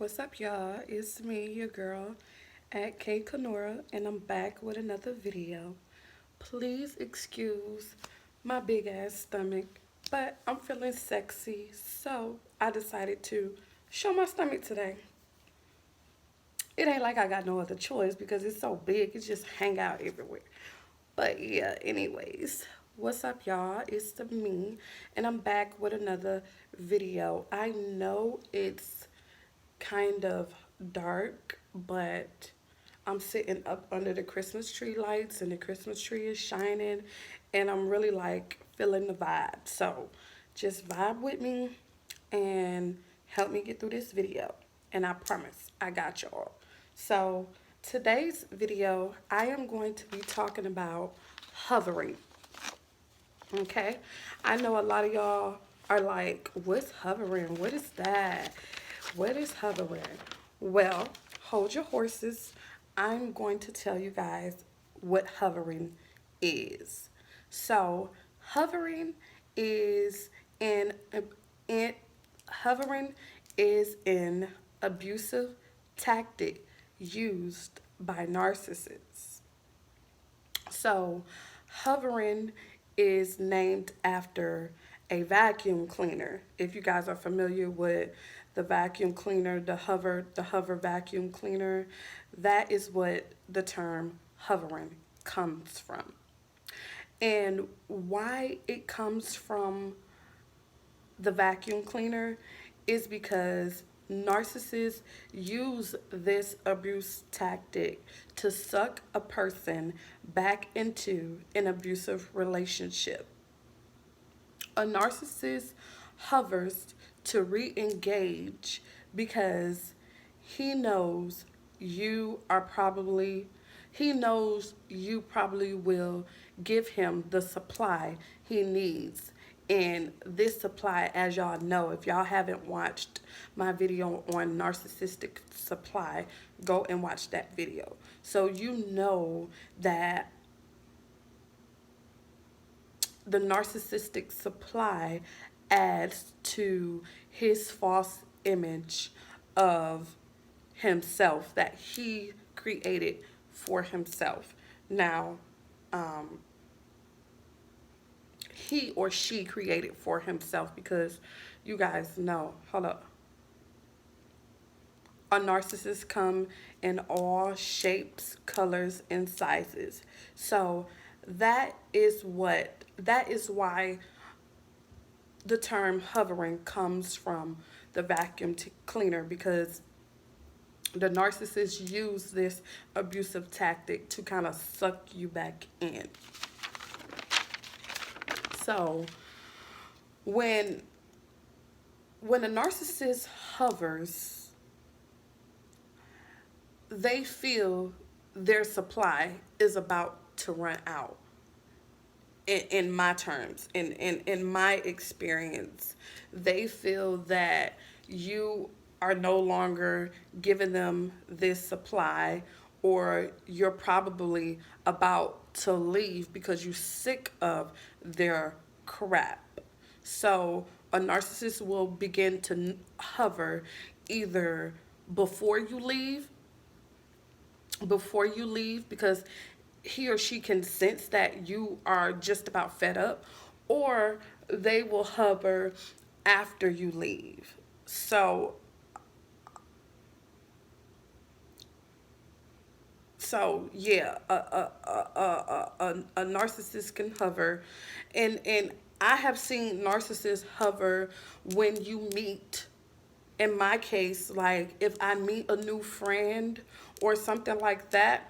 What's up, y'all? It's me, your girl, at K Kanora, and I'm back with another video. Please excuse my big ass stomach, but I'm feeling sexy, so I decided to show my stomach today. It ain't like I got no other choice because it's so big, it just hang out everywhere. But yeah, anyways, what's up, y'all? It's the me, and I'm back with another video. I know it's kind of dark, but I'm sitting up under the Christmas tree lights and the Christmas tree is shining and I'm really like feeling the vibe. So just vibe with me and help me get through this video. And I promise I got y'all. So today's video, I am going to be talking about hovering. Okay, I know a lot of y'all are like, what's hovering? What is that? What is hovering? Well, hold your horses. I'm going to tell you guys what hovering is. So, hovering is an in hovering is an abusive tactic used by narcissists. So, hovering is named after a vacuum cleaner. If you guys are familiar with the vacuum cleaner, the hover vacuum cleaner, that is what the term hovering comes from. And why it comes from the vacuum cleaner is because narcissists use this abuse tactic to suck a person back into an abusive relationship. A narcissist hovers to re engage because he knows you are probably, he knows you probably will give him the supply he needs. And this supply, as y'all know, if y'all haven't watched my video on narcissistic supply, go and watch that video. So you know that the narcissistic supply adds to his false image of himself that he created for himself. Now, um, he or she created for himself because you guys know, hold up, a narcissist come in all shapes, colors, and sizes. So that is why the term hovering comes from the vacuum cleaner, because the narcissists use this abusive tactic to kind of suck you back in. So when when a narcissist hovers, they feel their supply is about to run out. In my terms, in my experience, they feel that you are no longer giving them this supply, or you're probably about to leave because you're sick of their crap. So a narcissist will begin to hover either before you leave because he or she can sense that you are just about fed up, or they will hover after you leave. So yeah, a narcissist can hover, and I have seen narcissists hover when you meet. In my case, like if I meet a new friend or something like that,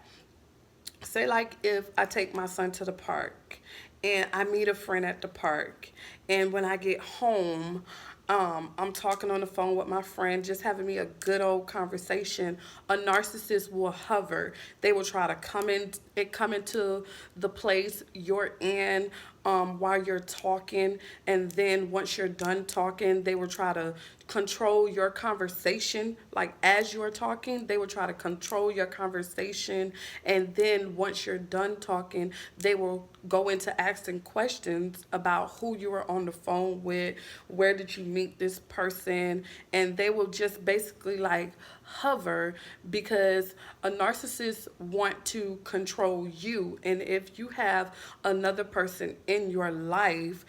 say like if I take my son to the park and I meet a friend at the park, and when I get home, I'm talking on the phone with my friend, just having me a good old conversation. A narcissist will hover. They will try to come into the place you're in, while you're talking, and then once you're done talking, they will try to control your conversation. Like as you're talking, they will try to control your conversation, and then once you're done talking, they will go into asking questions about who you were on the phone with, where did you meet this person, and they will just basically like hover, because a narcissist want to control you. And if you have another person in your life,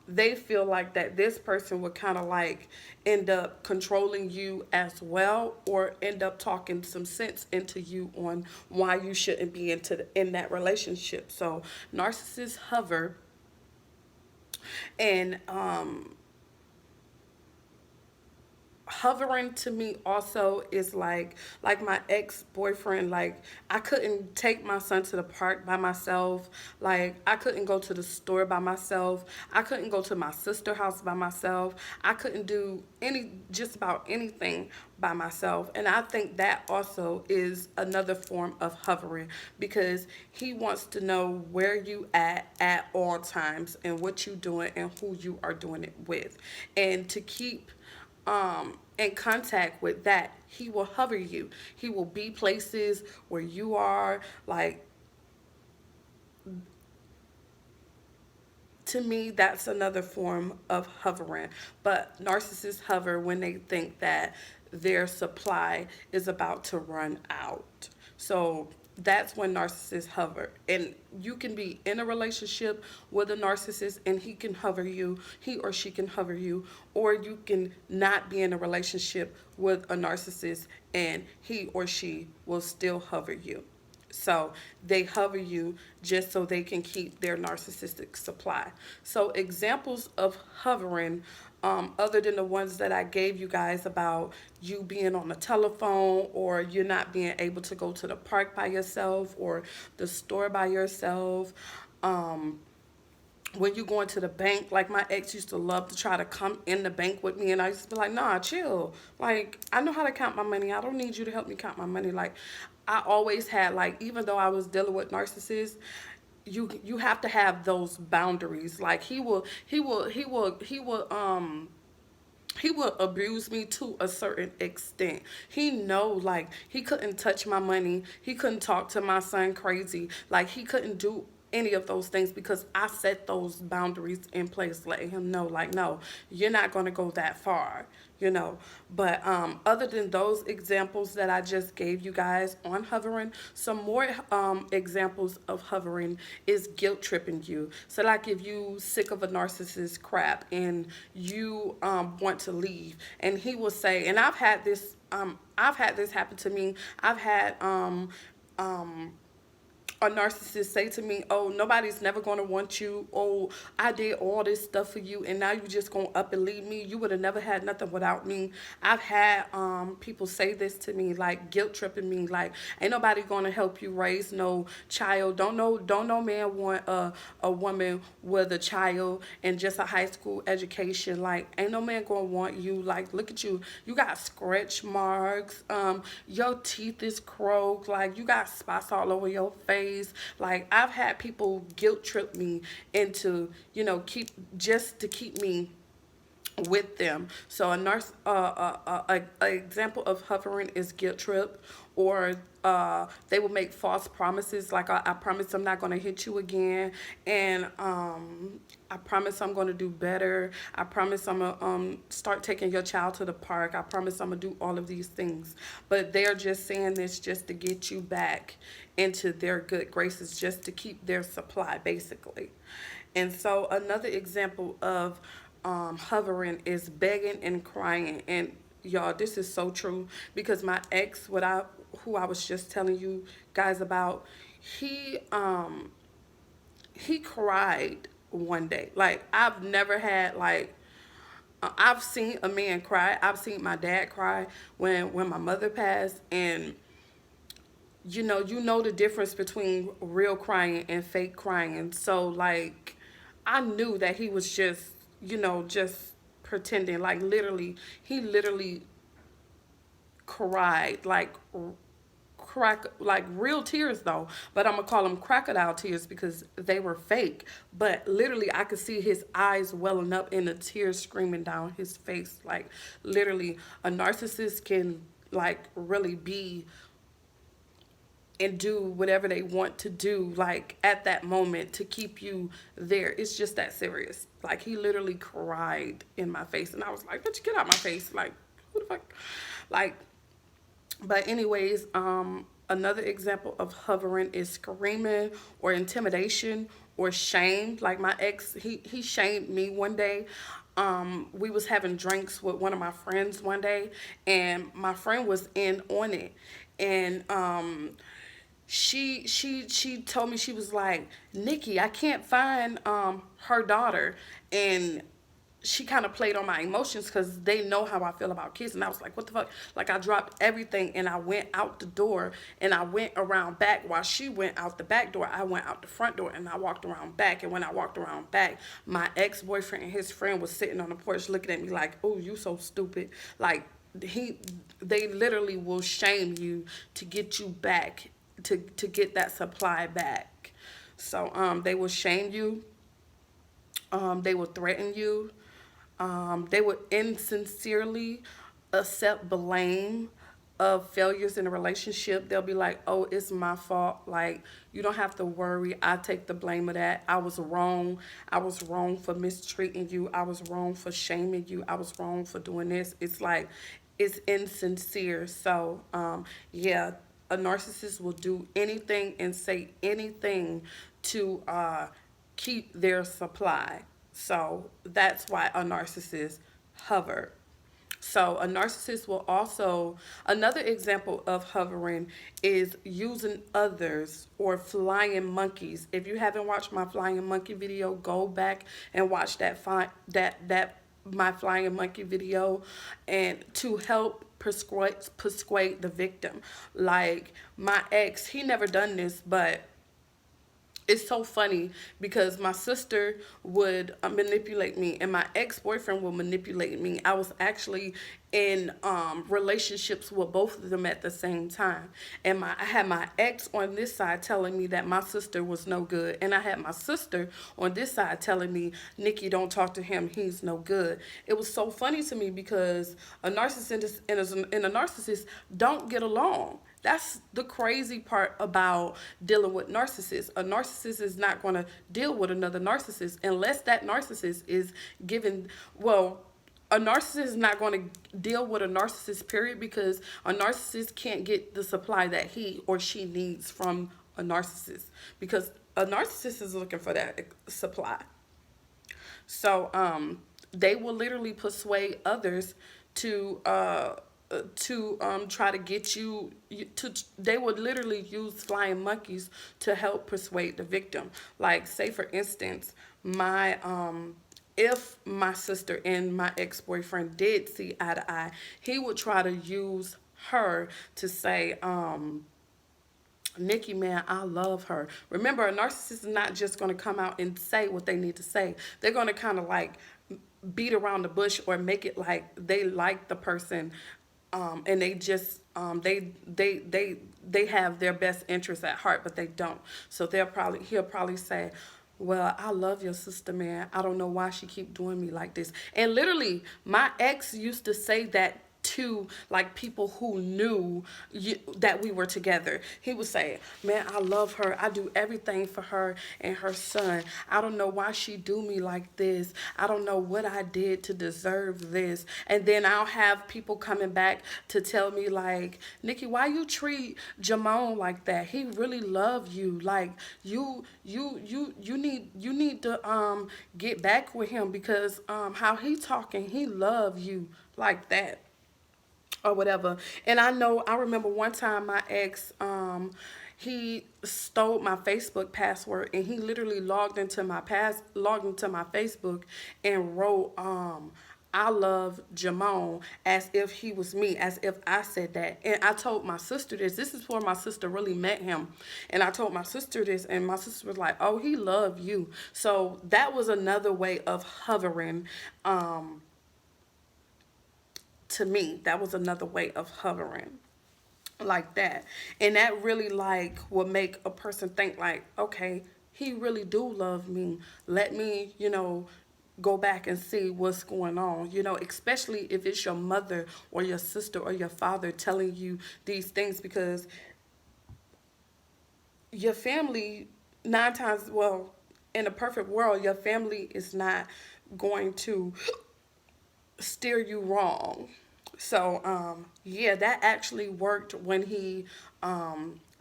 they feel like that this person would kind of like end up controlling you as well, or end up talking some sense into you on why you shouldn't be in that relationship. So narcissists hover, and hovering to me also is like my ex-boyfriend. Like I couldn't take my son to the park by myself, like I couldn't go to the store by myself, I couldn't go to my sister house by myself, I couldn't do any just about anything by myself. And I think that also is another form of hovering, because he wants to know where you at all times, and what you doing and who you are doing it with. And to keep in contact with that, he will hover you. He will be places where you are. Like, to me, that's another form of hovering. But narcissists hover when they think that their supply is about to run out. So that's when narcissists hover. And you can be in a relationship with a narcissist and he or she can hover you, or you can not be in a relationship with a narcissist and he or she will still hover you. So they hover you just so they can keep their narcissistic supply. So examples of hovering, other than the ones that I gave you guys about you being on the telephone, or you're not being able to go to the park by yourself or the store by yourself. Um, when you going to the bank, like my ex used to love to try to come in the bank with me, and I used to be like, nah, chill. Like, I know how to count my money. I don't need you to help me count my money. Like, I always had, like, even though I was dealing with narcissists, you have to have those boundaries. Like he will abuse me to a certain extent. He know, like, he couldn't touch my money. He couldn't talk to my son crazy. Like, he couldn't do any of those things because I set those boundaries in place, letting him know, like, no, you're not going to go that far, you know. But other than those examples that I just gave you guys on hovering, some more examples of hovering is guilt tripping you. So like if you sick of a narcissist crap and you want to leave, and he will say, and I've had this happen to me. I've had um a narcissist say to me, oh, nobody's never going to want you. Oh, I did all this stuff for you, and now you just going to up and leave me. You would have never had nothing without me. I've had people say this to me, like guilt tripping me, like, ain't nobody going to help you raise no child. Don't no man want a woman with a child and just a high school education. Like, ain't no man going to want you. Like, look at you. You got scratch marks. Your teeth is crooked. Like, you got spots all over your face. Like, I've had people guilt trip me into, keep just to keep me with them. So a example of hovering is guilt trip, or they will make false promises, like I promise I'm not going to hit you again, and I promise I'm going to do better. I promise I'm going to start taking your child to the park. I promise I'm going to do all of these things. But they're just saying this just to get you back into their good graces, just to keep their supply, basically. And so another example of hovering is begging and crying. And y'all, this is so true, because my ex, who I was just telling you guys about, he he cried one day. Like, I've never had, like, I've seen a man cry. I've seen my dad cry when my mother passed, and you know the difference between real crying and fake crying. So like, I knew that he was just pretending. Like, literally, he literally cried, like like real tears though, but I'm gonna call them crocodile tears because they were fake. But literally, I could see his eyes welling up and the tears screaming down his face. Like literally, a narcissist can like really be and do whatever they want to do like at that moment to keep you there. It's just that serious. Like he literally cried in my face and I was like, "Bitch, get out my face." Like, who the fuck? Like, but anyways, another example of hovering is screaming or intimidation or shame. Like my ex, he shamed me one day. We was having drinks with one of my friends one day, and my friend was in on it, and she told me, she was like, "Nikki, I can't find her daughter," and she kind of played on my emotions because they know how I feel about kids. And I was like, "What the fuck?" Like I dropped everything and I went out the door and I went around back while she went out the back door. I went out the front door and I walked around back. And when I walked around back, my ex-boyfriend and his friend was sitting on the porch looking at me like, "Oh, you so stupid." Like he they literally will shame you to get you back, to get that supply back. So they will shame you, they will threaten you, they would insincerely accept blame of failures in a relationship. They'll be like, "Oh, it's my fault. Like, you don't have to worry. I take the blame of that. I was wrong. I was wrong for mistreating you. I was wrong for shaming you. I was wrong for doing this." It's like, it's insincere. So, yeah, a narcissist will do anything and say anything to keep their supply. So that's why a narcissist hover. So a narcissist will also, another example of hovering is using others or flying monkeys. If you haven't watched my flying monkey video, go back and watch that my flying monkey video, and to help persuade the victim. Like my ex, he never done this, but it's so funny because my sister would manipulate me and my ex-boyfriend would manipulate me. I was actually in relationships with both of them at the same time, and I had my ex on this side telling me that my sister was no good, and I had my sister on this side telling me, "Nikki, don't talk to him, he's no good." It was so funny to me because a narcissist and a narcissist don't get along. That's the crazy part about dealing with narcissists. A narcissist is not going to deal with another narcissist unless that narcissist is given, well, a narcissist is not going to deal with a narcissist, period, because a narcissist can't get the supply that he or she needs from a narcissist, because a narcissist is looking for that supply. So they will literally persuade others to try to get to. They would literally use flying monkeys to help persuade the victim. Like, say for instance, my if my sister and my ex-boyfriend did see eye to eye, he would try to use her to say, "Nikki, man, I love her." Remember, a narcissist is not just going to come out and say what they need to say. They're going to kind of like beat around the bush or make it like they like the person, and they just they have their best interests at heart, but they don't. So he'll probably say, "Well, I love your sister, man. I don't know why she keep doing me like this." And literally, my ex used to say that to like people who knew that we were together. He would say, "Man, I love her. I do everything for her and her son. I don't know why she do me like this. I don't know what I did to deserve this." And then I'll have people coming back to tell me like, "Nikki, why you treat Jamon like that? He really love you. Like you need to get back with him because how he talking, he love you like that." Or whatever. And I remember one time my ex, he stole my Facebook password and he literally logged into my Facebook and wrote, "I love Jamon," as if he was me, as if I said that. And I told my sister this. This is before my sister really met him. And I told my sister this, and my sister was like, "Oh, he loved you." So that was another way of hovering. To me, that was another way of hovering. like that. And that really like will make a person think like, okay, he really do love me. Let me, go back and see what's going on, especially if it's your mother or your sister or your father telling you these things, because your family, nine times, well, in a perfect world, your family is not going to steer you wrong. So yeah, that actually worked when he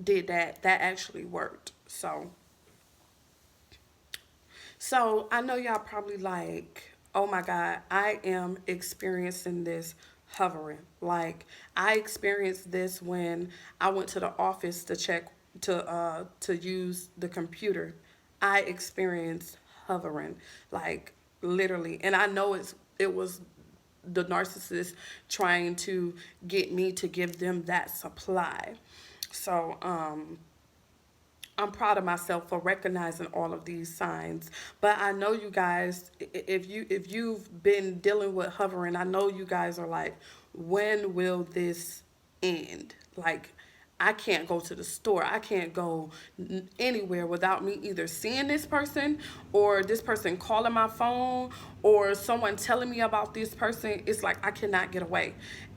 did that. That actually worked. So I know y'all probably like, oh my God, I am experiencing this hovering. Like I experienced this when I went to the office to check to use the computer. I experienced hovering, like literally, and I know it was the narcissist trying to get me to give them that supply. So I'm proud of myself for recognizing all of these signs. But I know you guys, if you've been dealing with hovering, I know you guys are like, when will this end? Like I can't go to the store. I can't go anywhere without me either seeing this person or this person calling my phone or someone telling me about this person. It's like I cannot get away.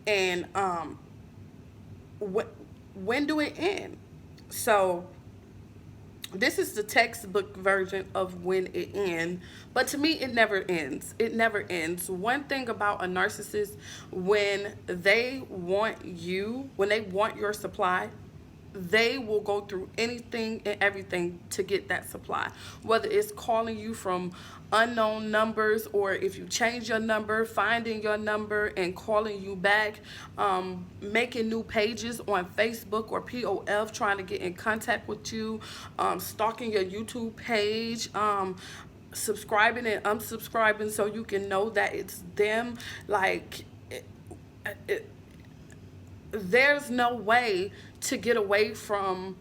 And when do it end? So this is the textbook version of when it ends, but to me it never ends. It never ends. One thing about a narcissist, when they want you, when they want your supply, they will go through anything and everything to get that supply, whether it's calling you from unknown numbers, or if you change your number, finding your number and calling you back, making new pages on Facebook or POF trying to get in contact with you, stalking your YouTube page, subscribing and unsubscribing so you can know that it's them. Like it, there's no way to get away from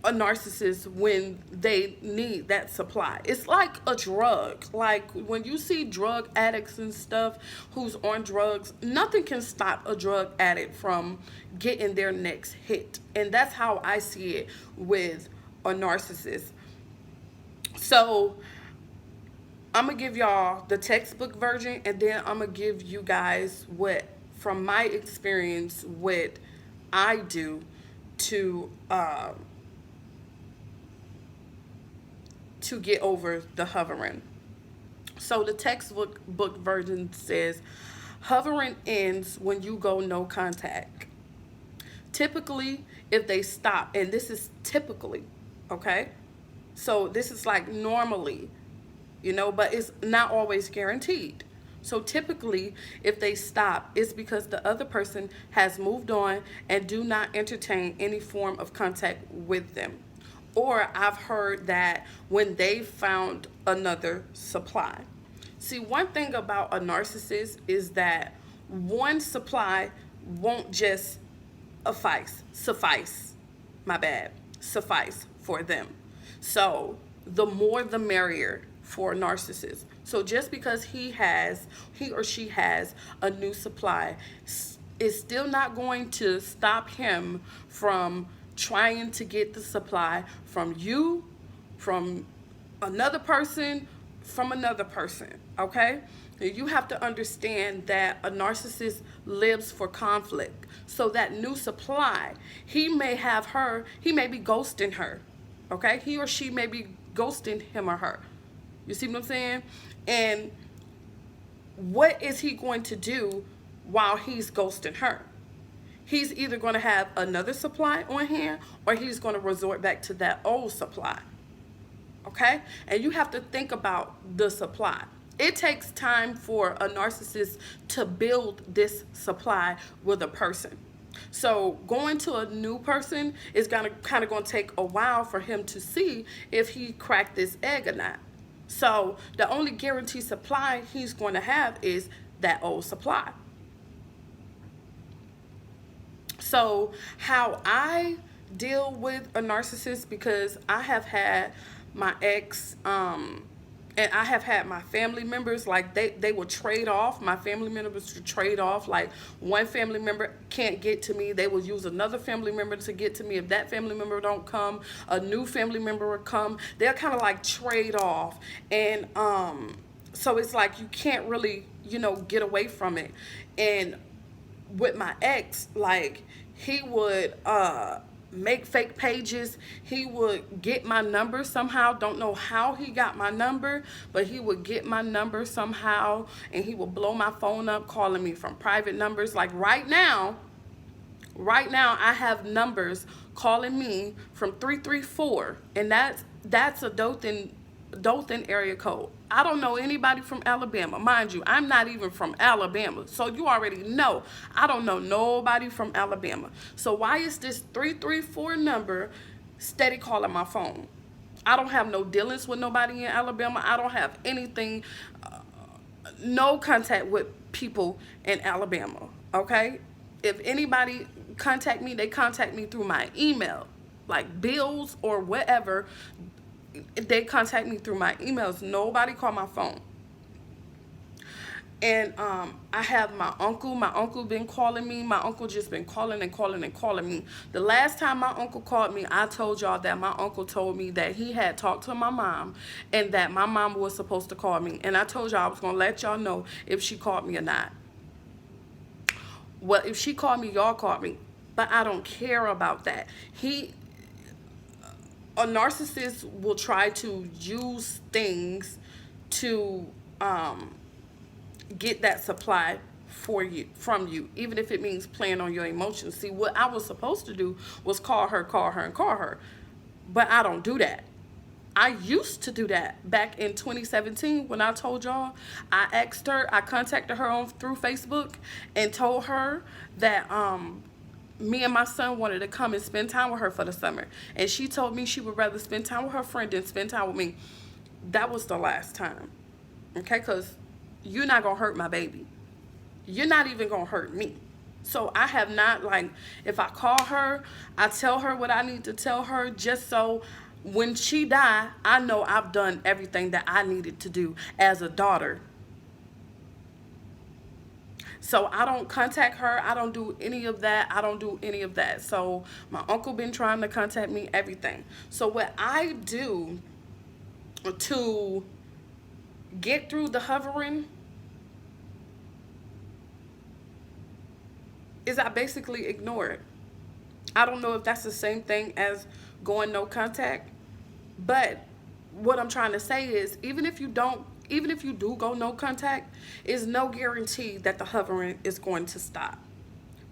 a narcissist when they need that supply. It's like a drug. Like when you see drug addicts and stuff who's on drugs, nothing can stop a drug addict from getting their next hit. And that's how I see it with a narcissist. So I'm gonna give y'all the textbook version, and then I'm gonna give you guys what, from my experience, what I do to to get over the hovering. So the textbook book version says, hovering ends when you go no contact. Typically, if they stop, and this is typically, okay? So this is like normally, but it's not always guaranteed. So typically, if they stop, it's because the other person has moved on and do not entertain any form of contact with them. Or I've heard that when they found another supply. See, one thing about a narcissist is that one supply won't just suffice, my bad, suffice for them. So the more the merrier for a narcissist. So just because he or she has a new supply, is still not going to stop him from trying to get the supply from you, from another person, from another person, okay? You have to understand that a narcissist lives for conflict. So that new supply, he may be ghosting her, okay? He or she may be ghosting him or her. You see what I'm saying? And what is he going to do while he's ghosting her? He's either going to have another supply on hand, or he's going to resort back to that old supply. Okay? And you have to think about the supply. It takes time for a narcissist to build this supply with a person. So going to a new person is gonna kind of going to take a while for him to see if he cracked this egg or not. So the only guaranteed supply he's going to have is that old supply. So how I deal with a narcissist, because I have had my ex And I have had my family members, like they will trade off. My family members to trade off. Like one family member can't get to me, they will use another family member to get to me. If that family member don't come, a new family member will come. They're kind of like trade off. And so it's like you can't really, get away from it. And with my ex, like he would make fake pages. He would get my number somehow. Don't know how he got my number, but he would get my number somehow, and he would blow my phone up calling me from private numbers. Like right now I have numbers calling me from 334, and that's a Dothan area code. I don't know anybody from Alabama. Mind you, I'm not even from Alabama. So you already know I don't know nobody from Alabama. So why is this 334 number steady calling my phone? I don't have no dealings with nobody in Alabama. I don't have anything, no contact with people in Alabama, okay? If anybody contact me, they contact me through my email, like bills or whatever. They contact me through my emails. Nobody call my phone. And I have my uncle. My uncle been calling me. My uncle just been calling and calling and calling me. The last time my uncle called me, I told y'all that my uncle told me that he had talked to my mom and that my mom was supposed to call me. And I told y'all I was going to let y'all know if she called me or not. Well, if she called me, y'all called me. But I don't care about that. A narcissist will try to use things to get that supply from you, even if it means playing on your emotions. See, what I was supposed to do was call her, but I don't do that. I used to do that back in 2017 when I told y'all. I contacted her through Facebook and told her that me and my son wanted to come and spend time with her for the summer. And she told me she would rather spend time with her friend than spend time with me. That was the last time. Okay? Because you're not going to hurt my baby. You're not even going to hurt me. So I have not, like, if I call her, I tell her what I need to tell her just so when she die, I know I've done everything that I needed to do as a daughter. So I don't contact her. I don't do any of that. So my uncle been trying to contact me, everything. So what I do to get through the hovering is I basically ignore it. I don't know if that's the same thing as going no contact, but what I'm trying to say is even if you do go no contact, is no guarantee that the hovering is going to stop.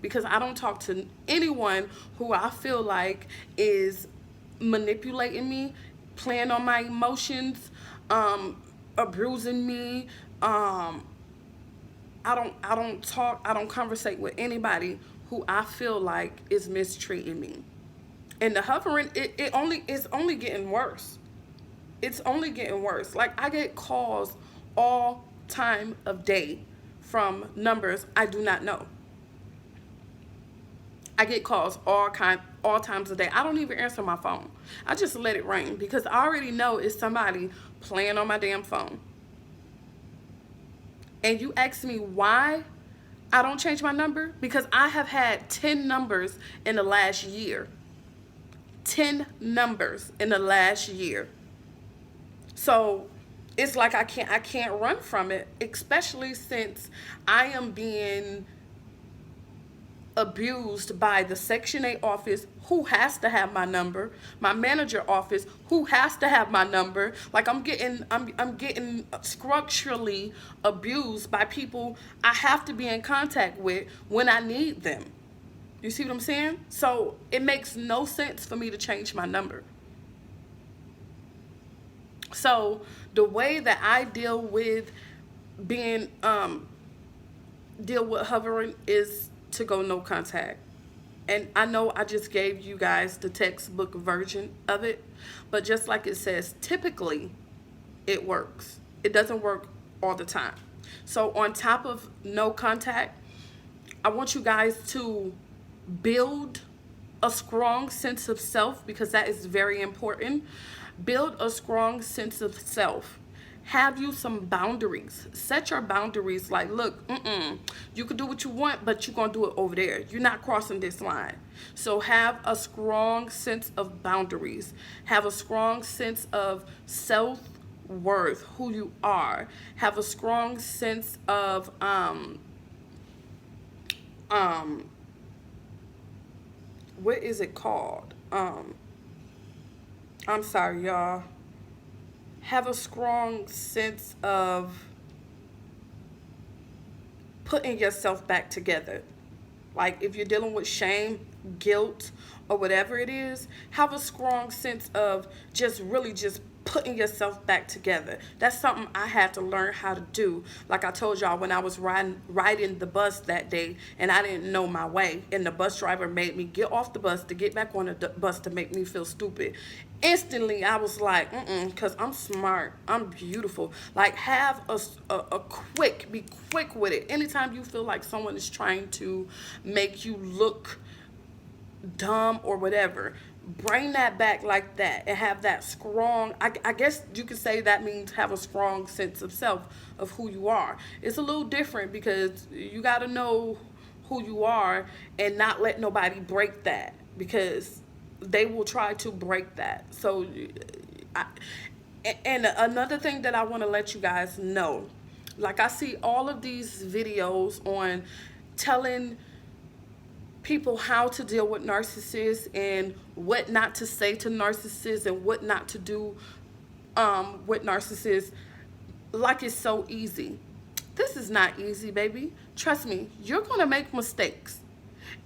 Because I don't talk to anyone who I feel like is manipulating me, playing on my emotions, abusing me. I don't conversate with anybody who I feel like is mistreating me. And the hovering, it's only getting worse. It's only getting worse. Like, I get calls all time of day from numbers I do not know. I get calls all times of day. I don't even answer my phone. I just let it ring because I already know it's somebody playing on my damn phone. And you ask me why I don't change my number? Because I have had 10 numbers in the last year. 10 numbers in the last year. So it's like I can't run from it, especially since I am being abused by the Section 8 office, who has to have my number, my manager office, who has to have my number. Like, I'm getting structurally abused by people I have to be in contact with when I need them. You see what I'm saying? So it makes no sense for me to change my number. So the way that I deal with hovering is to go no contact. And I know I just gave you guys the textbook version of it, but just like it says, typically it works. It doesn't work all the time. So on top of no contact, I want you guys to build a strong sense of self, because that is very important. Build a strong sense of self. Have you some boundaries. Set your boundaries. Like, look, you can do what you want, but you're going to do it over there. You're not crossing this line. So have a strong sense of boundaries. Have a strong sense of self-worth, who you are. Have a strong sense of um what is it called? I'm sorry, y'all. Have a strong sense of putting yourself back together. Like if you're dealing with shame, guilt, or whatever it is, have a strong sense of just really just putting yourself back together. That's something I had to learn how to do. Like I told y'all, when I was riding the bus that day and I didn't know my way, and the bus driver made me get off the bus to get back on the bus to make me feel stupid. Instantly, I was like, because I'm smart, I'm beautiful. Like, have a quick, be quick with it. Anytime you feel like someone is trying to make you look dumb or whatever, bring that back like that and have that strong, I guess you could say that means have a strong sense of self, of who you are. It's a little different because you got to know who you are and not let nobody break that, because they will try to break that. So I, and another thing that I want to let you guys know, like I see all of these videos on telling people how to deal with narcissists and what not to say to narcissists and what not to do with narcissists, like it's so easy. This is not easy, baby. Trust me, you're gonna make mistakes.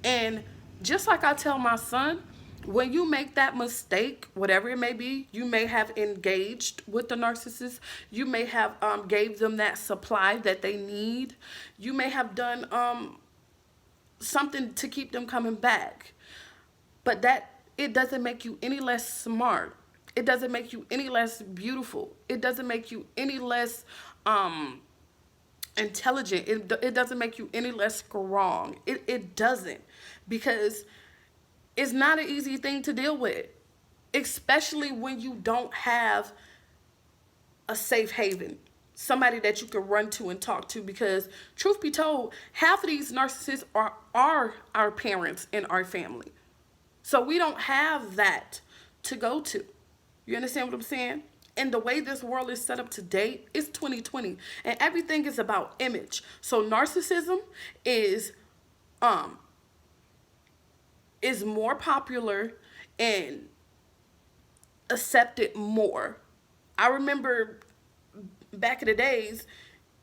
And just like I tell my son, when you make that mistake, whatever it may be, you may have engaged with the narcissist. You may have gave them that supply that they need. You may have done something to keep them coming back. But that, it doesn't make you any less smart. It doesn't make you any less beautiful. It doesn't make you any less intelligent. It doesn't make you any less strong. It doesn't, because it's not an easy thing to deal with, especially when you don't have a safe haven, somebody that you can run to and talk to. Because truth be told, half of these narcissists are our parents in our family. So we don't have that to go to. You understand what I'm saying? And the way this world is set up today, it's 2020, and everything is about image. So narcissism is more popular and accepted more. I remember back in the days,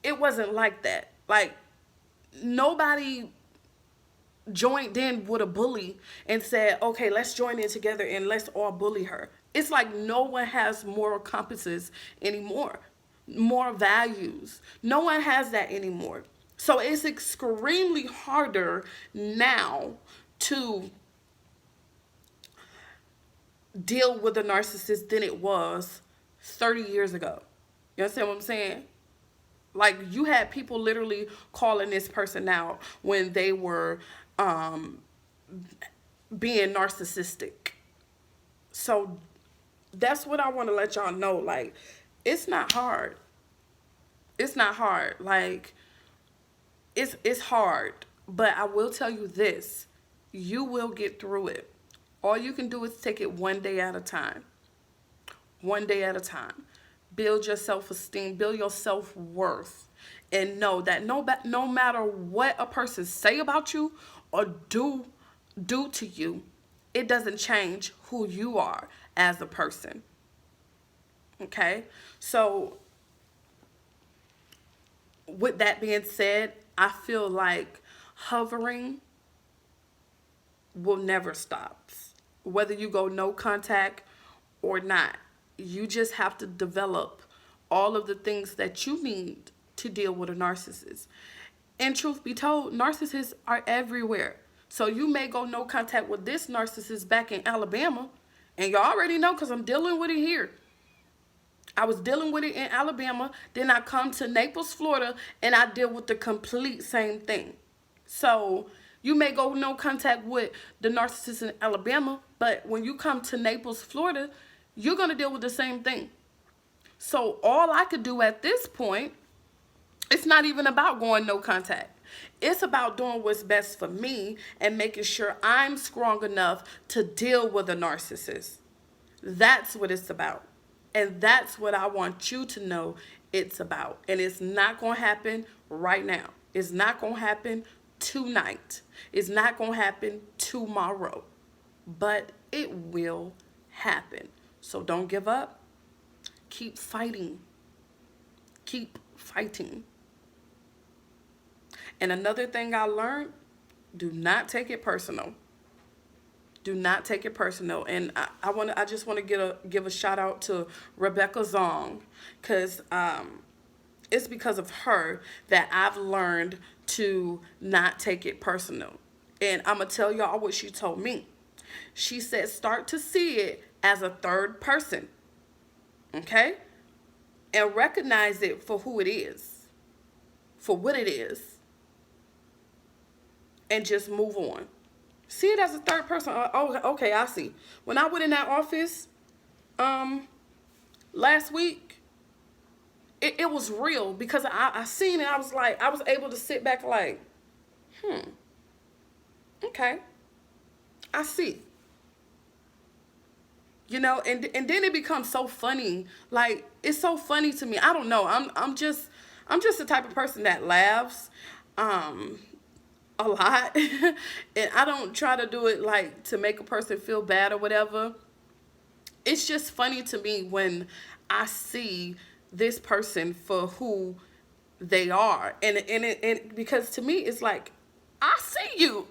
it wasn't like that. Like, nobody joined in with a bully and said, okay, let's join in together and let's all bully her. It's like no one has moral compasses anymore, more values. No one has that anymore. So it's extremely harder now to deal with a narcissist than it was 30 years ago. You understand what I'm saying? Like, you had people literally calling this person out when they were being narcissistic. So that's what I want to let y'all know. Like, it's not hard. It's not hard. Like, it's hard. But I will tell you this. You will get through it. All you can do is take it one day at a time. One day at a time. Build your self-esteem. Build your self-worth. And know that no matter what a person say about you or do to you, it doesn't change who you are as a person. Okay? So, with that being said, I feel like hovering will never stop. Whether you go no contact or not, you just have to develop all of the things that you need to deal with a narcissist. And truth be told, narcissists are everywhere. So you may go no contact with this narcissist back in Alabama, and you already know because I'm dealing with it here. I was dealing with it in Alabama, then I come to Naples, Florida, and I deal with the complete same thing. So you may go no contact with the narcissist in Alabama, but when you come to Naples, Florida, you're going to deal with the same thing. So all I could do at this point, it's not even about going no contact. It's about doing what's best for me and making sure I'm strong enough to deal with a narcissist. That's what it's about. And that's what I want you to know it's about. And it's not going to happen right now. It's not going to happen tonight. It's not going to happen tomorrow. But it will happen. So don't give up. Keep fighting. Keep fighting. And another thing I learned, do not take it personal. Do not take it personal. And I just want to give a shout out to Rebecca Zong, because it's because of her that I've learned to not take it personal. And I'm gonna tell y'all what she told me. She said start to see it as a third person, okay, and recognize it for who it is, for what it is, and just move on. See it as a third person. Oh, okay, I see. When I went in that office last week, it was real, because I seen it. I was like, I was able to sit back like, okay, I see. You know, and then it becomes so funny. Like, it's so funny to me. I don't know. I'm just the type of person that laughs a lot. And I don't try to do it like to make a person feel bad or whatever. It's just funny to me when I see this person for who they are. And because to me it's like, I see you.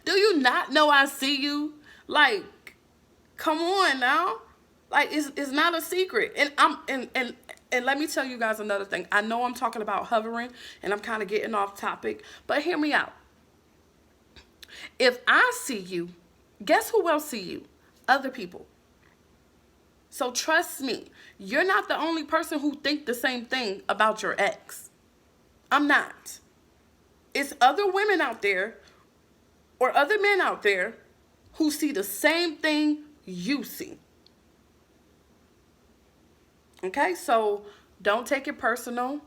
Do you not know I see you? Like, come on now. Like, it's not a secret. And let me tell you guys another thing. I know I'm talking about hovering and I'm kind of getting off topic, but hear me out. If I see you, guess who else see you? Other people. So trust me, you're not the only person who think the same thing about your ex. I'm not. It's other women out there or other men out there who see the same thing you see. Okay, so don't take it personal.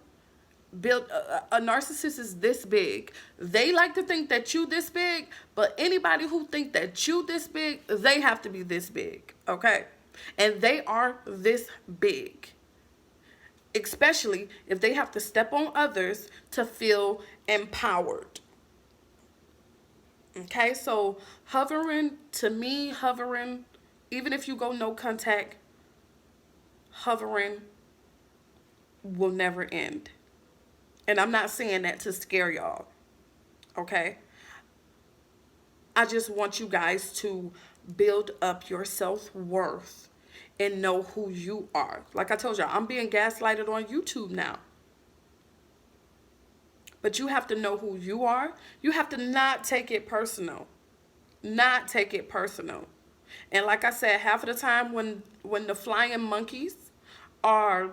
A narcissist is this big. They like to think that you this big, but anybody who think that you this big, they have to be this big. Okay, and they are this big, especially if they have to step on others to feel empowered. Okay, so hovering, to me, hovering, even if you go no contact, hovering will never end. And I'm not saying that to scare y'all, okay? I just want you guys to build up your self-worth and know who you are. Like I told y'all, I'm being gaslighted on YouTube now. But you have to know who you are. You have to not take it personal. Not take it personal. And like I said, half of the time when the flying monkeys are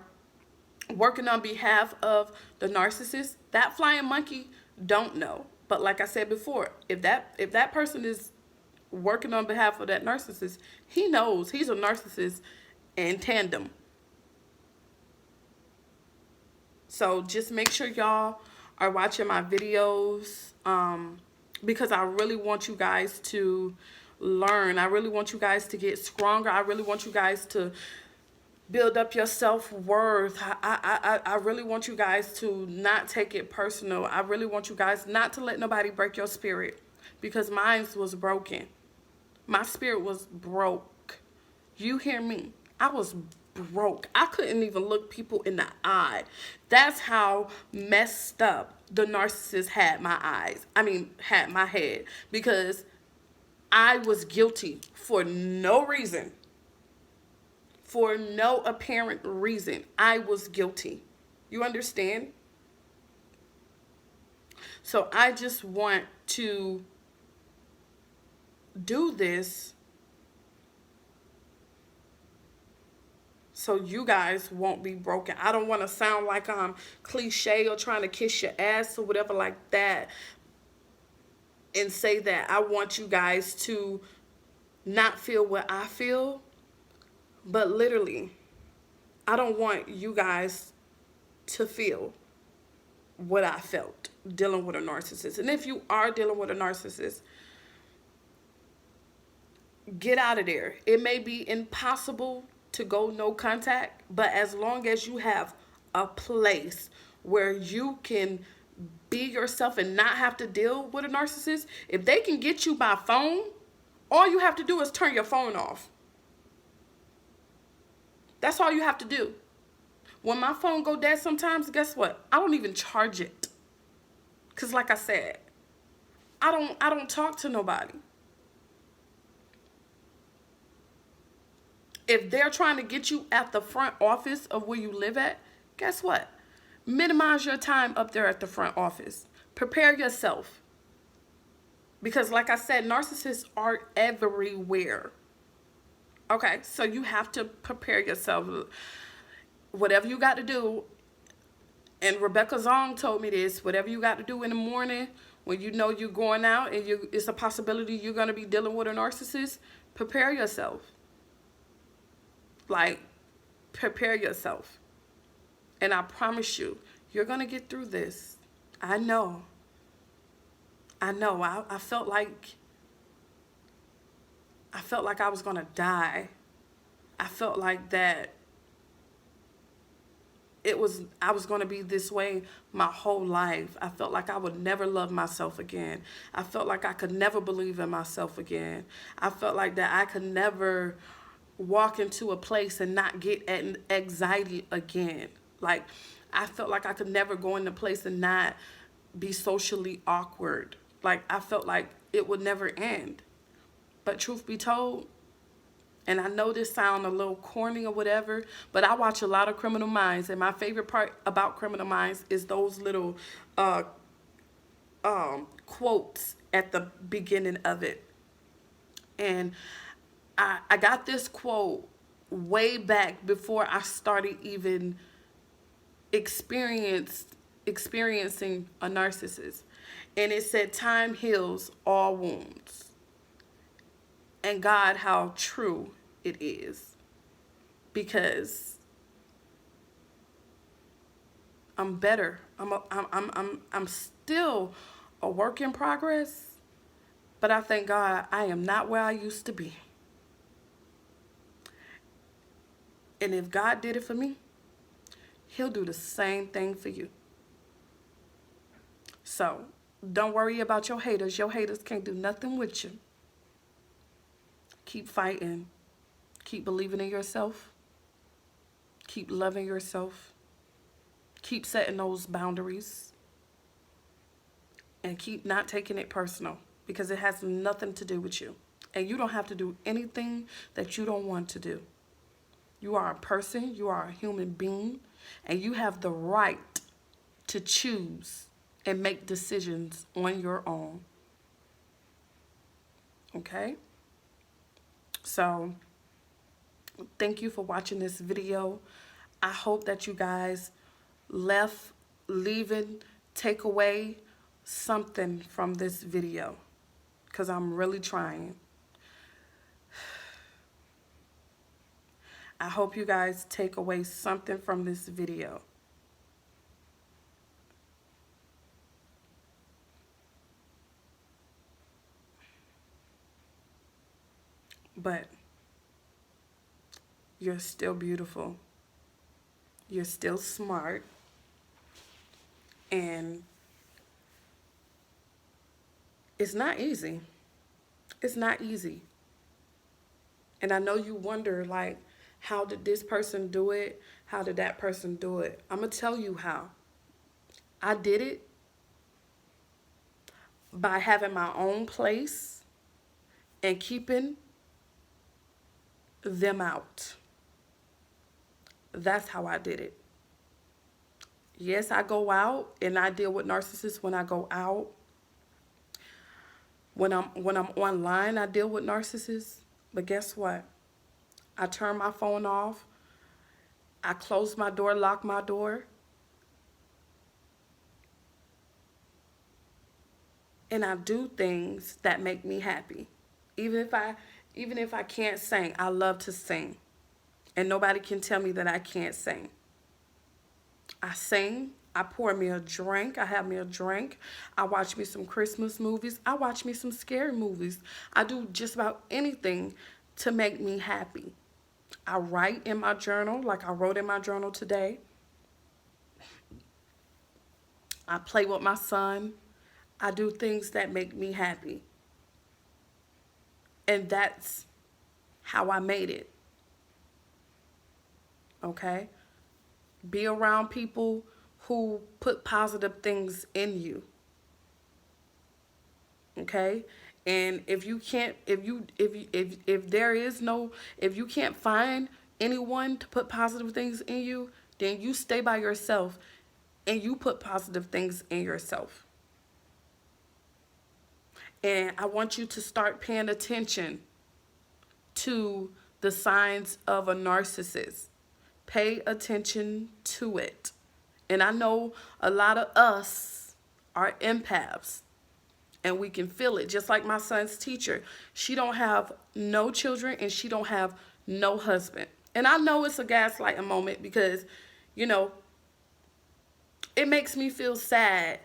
working on behalf of the narcissist, that flying monkey don't know. But like I said before, if that person is working on behalf of that narcissist, he knows he's a narcissist in tandem. So just make sure y'all are watching my videos, because I really want you guys to learn. I really want you guys to get stronger. I really want you guys to build up your self-worth. I really want you guys to not take it personal. I really want you guys not to let nobody break your spirit, because mine was broken. My spirit was broke. You hear me? I was broke. I couldn't even look people in the eye. That's how messed up the narcissist had my eyes. I mean, had my head, because I was guilty for no reason. For no apparent reason. I was guilty. You understand? So I just want to do this so you guys won't be broken. I don't want to sound like I'm cliche or trying to kiss your ass or whatever like that, and say that I want you guys to not feel what I feel. But literally, I don't want you guys to feel what I felt dealing with a narcissist. And if you are dealing with a narcissist, get out of there. It may be impossible to go no contact, but as long as you have a place where you can be yourself and not have to deal with a narcissist, if they can get you by phone, all you have to do is turn your phone off. That's all you have to do. When my phone go dead sometimes, guess what? I don't even charge it. Cause like I said, I don't talk to nobody. If they're trying to get you at the front office of where you live at, guess what? Minimize your time up there at the front office. Prepare yourself. Because like I said, narcissists are everywhere. Okay, so you have to prepare yourself. Whatever you got to do, and Rebecca Zong told me this, whatever you got to do in the morning when you know you're going out and it's a possibility you're going to be dealing with a narcissist, prepare yourself. Like, prepare yourself. And I promise you, you're going to get through this. I know. I felt like I was going to die. I felt like that I was going to be this way my whole life. I felt like I would never love myself again. I felt like I could never believe in myself again. I felt like that I could never walk into a place and not get anxiety again. Like, I felt like I could never go into a place and not be socially awkward. Like, I felt like it would never end. But truth be told, and I know this sounds a little corny or whatever, but I watch a lot of Criminal Minds, and my favorite part about Criminal Minds is those little quotes at the beginning of it. And I got this quote way back before I started even experiencing a narcissist. And it said, time heals all wounds. And God, how true it is. Because I'm better. I'm still a work in progress. But I thank God I am not where I used to be. And if God did it for me, He'll do the same thing for you. So don't worry about your haters. Your haters can't do nothing with you. Keep fighting. Keep believing in yourself. Keep loving yourself. Keep setting those boundaries. And keep not taking it personal, because it has nothing to do with you. And you don't have to do anything that you don't want to do. You are a person. You are a human being. And you have the right to choose and make decisions on your own. Okay? So, thank you for watching this video. I hope that you guys take away something from this video, because I'm really trying. I hope you guys take away something from this video. But you're still beautiful. You're still smart. And it's not easy. It's not easy. And I know you wonder, like, how did this person do it? How did that person do it? I'm going to tell you how. I did it by having my own place and keeping them out. That's how I did it. Yes, I go out and I deal with narcissists when I go out. When I'm online, I deal with narcissists. But guess what? I turn my phone off. I close my door, lock my door. And I do things that make me happy. Even if I can't sing, I love to sing. And nobody can tell me that I can't sing. I sing. I pour me a drink. I have me a drink. I watch me some Christmas movies. I watch me some scary movies. I do just about anything to make me happy. I write in my journal, like I wrote in my journal today. I play with my son. I do things that make me happy. And that's how I made it. Okay? Be around people who put positive things in you. Okay? And if you can't, if there is no, if you can't find anyone to put positive things in you, then you stay by yourself and you put positive things in yourself. And I want you to start paying attention to the signs of a narcissist. Pay attention to it. And I know a lot of us are empaths and we can feel it. Just like my son's teacher. She don't have no children and she don't have no husband. And I know it's a gaslighting moment because, you know, it makes me feel sad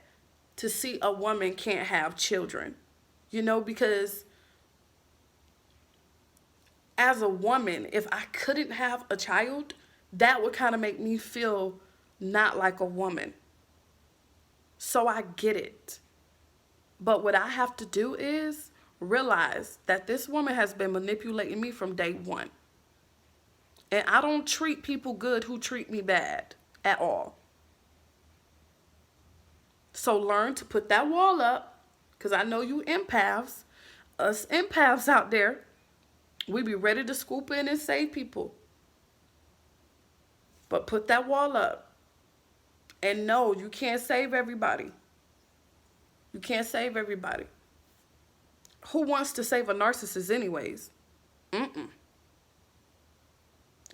to see a woman can't have children. You know, because as a woman, if I couldn't have a child, that would kind of make me feel not like a woman. So I get it. But what I have to do is realize that this woman has been manipulating me from day one. And I don't treat people good who treat me bad at all. So learn to put that wall up, because I know you empaths, us empaths out there, we be ready to scoop in and save people. But put that wall up. And no, you can't save everybody. You can't save everybody. Who wants to save a narcissist anyways? Mm-mm.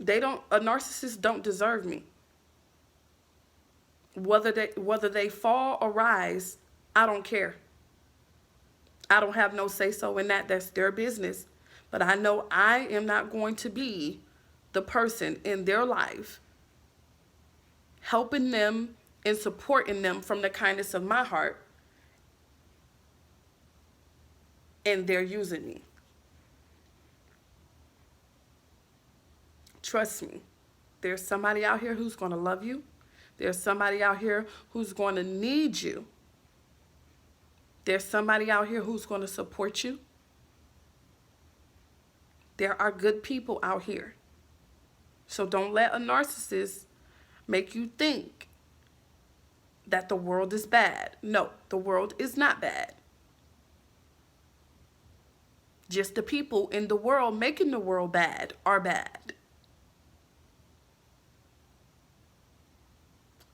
A narcissist don't deserve me. Whether they fall or rise, I don't care. I don't have no say so in that. That's their business. But I know I am not going to be the person in their life helping them and supporting them from the kindness of my heart, and they're using me. Trust me, there's somebody out here who's going to love you. There's somebody out here who's going to need you. There's somebody out here who's going to support you. There are good people out here. So don't let a narcissist make you think that the world is bad. No, the world is not bad. Just the people in the world making the world bad are bad.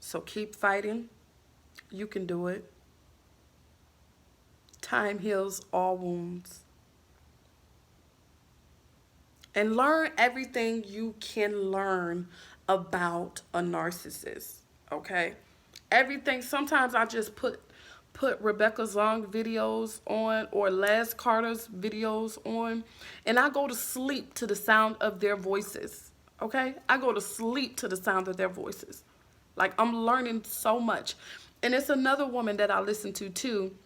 So keep fighting. You can do it. Time heals all wounds. And learn everything you can learn about a narcissist, okay? Everything. Sometimes I just put Rebecca Zong videos on or Les Carter's videos on, and I go to sleep to the sound of their voices, okay? I go to sleep to the sound of their voices. Like, I'm learning so much. And it's another woman that I listen to too.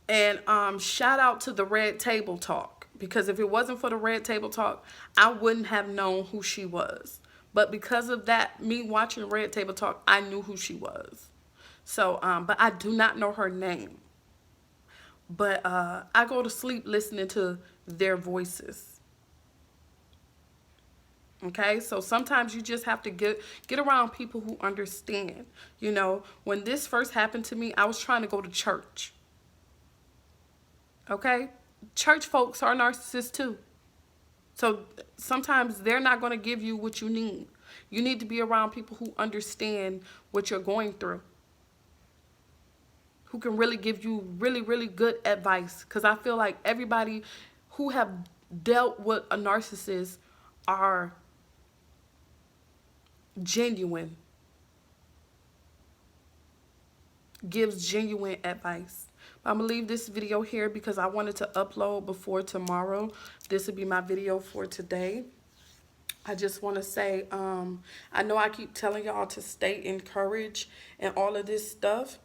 And shout out to the Red Table Talk. Because if it wasn't for the Red Table Talk, I wouldn't have known who she was. But because of that, me watching Red Table Talk, I knew who she was. So, but I do not know her name. But I go to sleep listening to their voices. Okay, so sometimes you just have to get around people who understand. You know, when this first happened to me, I was trying to go to church. Okay? Church folks are narcissists too. So sometimes they're not going to give you what you need. You need to be around people who understand what you're going through, who can really give you really, really good advice. Because I feel like everybody who have dealt with a narcissist are genuine, gives genuine advice. I'm going to leave this video here because I wanted to upload before tomorrow. This would be my video for today. I just want to say, I know I keep telling y'all to stay encouraged and all of this stuff,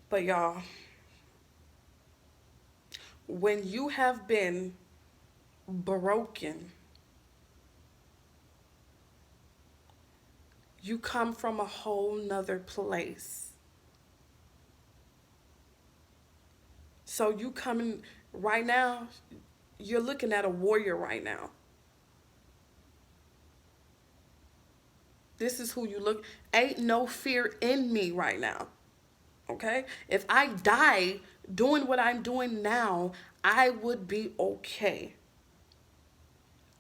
but y'all, when you have been broken, you come from a whole nother place. So you coming right now, you're looking at a warrior right now. This is who you look. Ain't no fear in me right now. Okay? If I die doing what I'm doing now, I would be okay.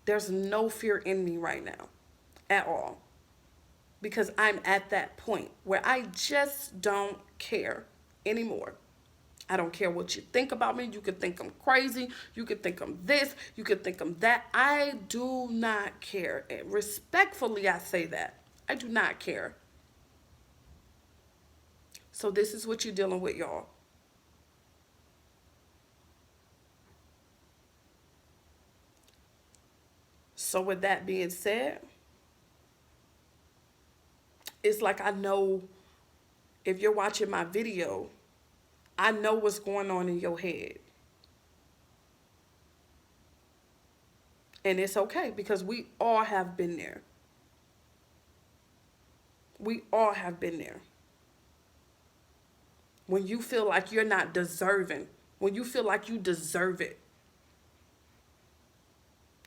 There's no fear in me right now at all. Because I'm at that point where I just don't care anymore. I don't care what you think about me. You could think I'm crazy. You could think I'm this. You could think I'm that. I do not care. And respectfully, I say that. I do not care. So this is what you're dealing with, y'all. So with that being said, it's like I know if you're watching my video, I know what's going on in your head. And it's okay because we all have been there. We all have been there. When you feel like you're not deserving, when you feel like you deserve it,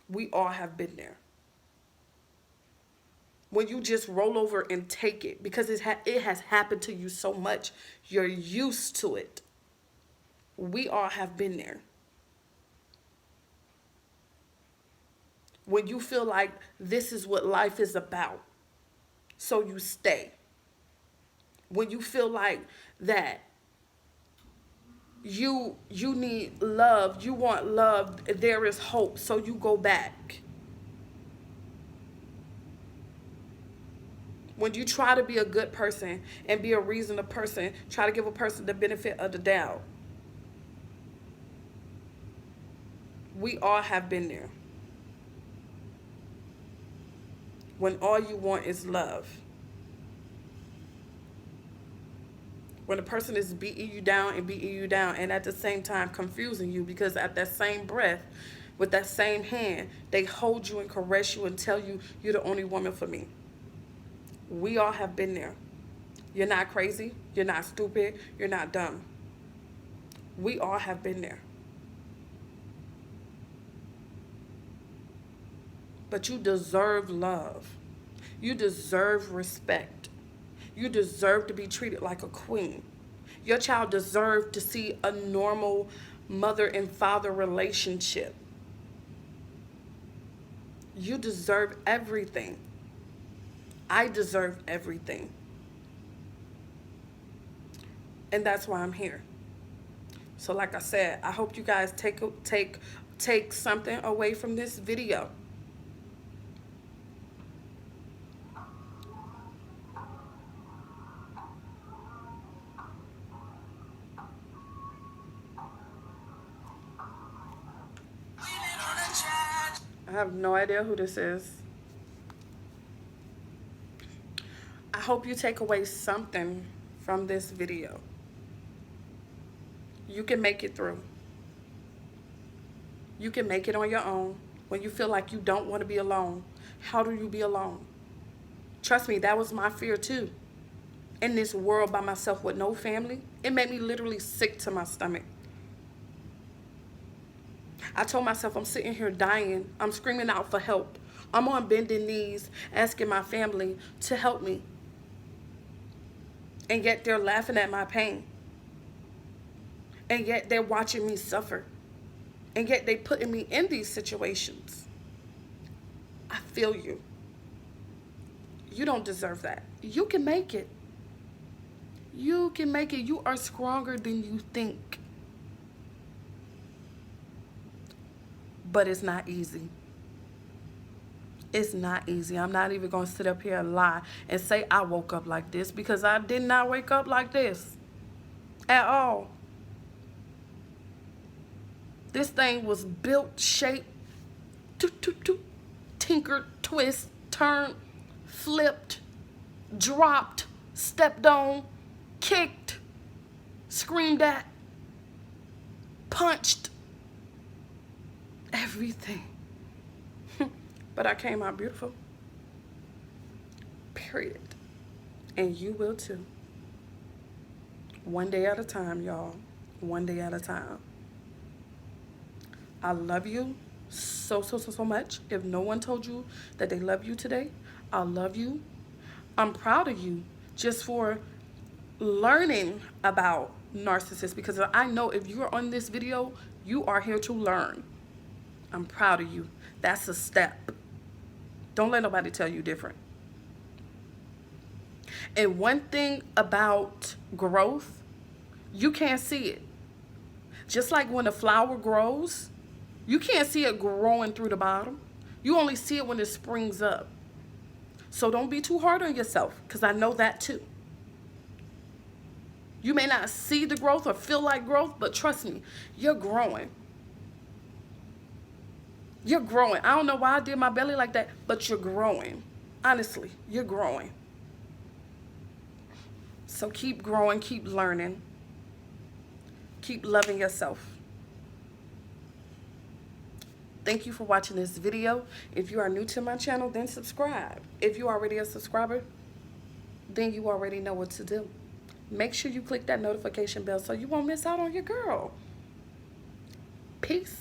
we all have been there. When you just roll over and take it because it has happened to you so much, you're used to it. We all have been there. When you feel like this is what life is about, so you stay. When you feel like that you need love, you want love, there is hope, so you go back. When you try to be a good person and be a reasonable person, try to give a person the benefit of the doubt. We all have been there. When all you want is love. When a person is beating you down and at the same time confusing you because at that same breath, with that same hand, they hold you and caress you and tell you you're the only woman for me. We all have been there. You're not crazy. You're not stupid. You're not dumb. We all have been there. But you deserve love. You deserve respect. You deserve to be treated like a queen. Your child deserves to see a normal mother and father relationship. You deserve everything. I deserve everything. And that's why I'm here. So like I said, I hope you guys take something away from this video. I have no idea who this is. I hope you take away something from this video. You can make it through. You can make it on your own. When you feel like you don't want to be alone, how do you be alone? Trust me, that was my fear too. In this world by myself with no family, it made me literally sick to my stomach. I told myself I'm sitting here dying. I'm screaming out for help. I'm on bending knees asking my family to help me. And yet they're laughing at my pain. And yet they're watching me suffer. And yet they're putting me in these situations. I feel you. You don't deserve that. You can make it. You can make it. You are stronger than you think. But it's not easy. It's not easy. I'm not even going to sit up here and lie and say I woke up like this because I did not wake up like this at all. This thing was built, shaped, tinkered, twist, turned, flipped, dropped, stepped on, kicked, screamed at, punched, everything. But I came out beautiful. Period. And you will too. One day at a time, y'all. One day at a time. I love you so much. If no one told you that they love you today, I love you. I'm proud of you just for learning about narcissists, because I know if you're on this video, you are here to learn. I'm proud of you. That's a step. Don't let nobody tell you different. And one thing about growth, you can't see it. Just like when a flower grows, you can't see it growing through the bottom. You only see it when it springs up. So don't be too hard on yourself, because I know that too. You may not see the growth or feel like growth, but trust me, you're growing. You're growing. I don't know why I did my belly like that, but you're growing. Honestly, you're growing. So keep growing, keep learning, keep loving yourself. Thank you for watching this video. If you are new to my channel, then subscribe. If you're already a subscriber, then you already know what to do. Make sure you click that notification bell so you won't miss out on your girl. Peace.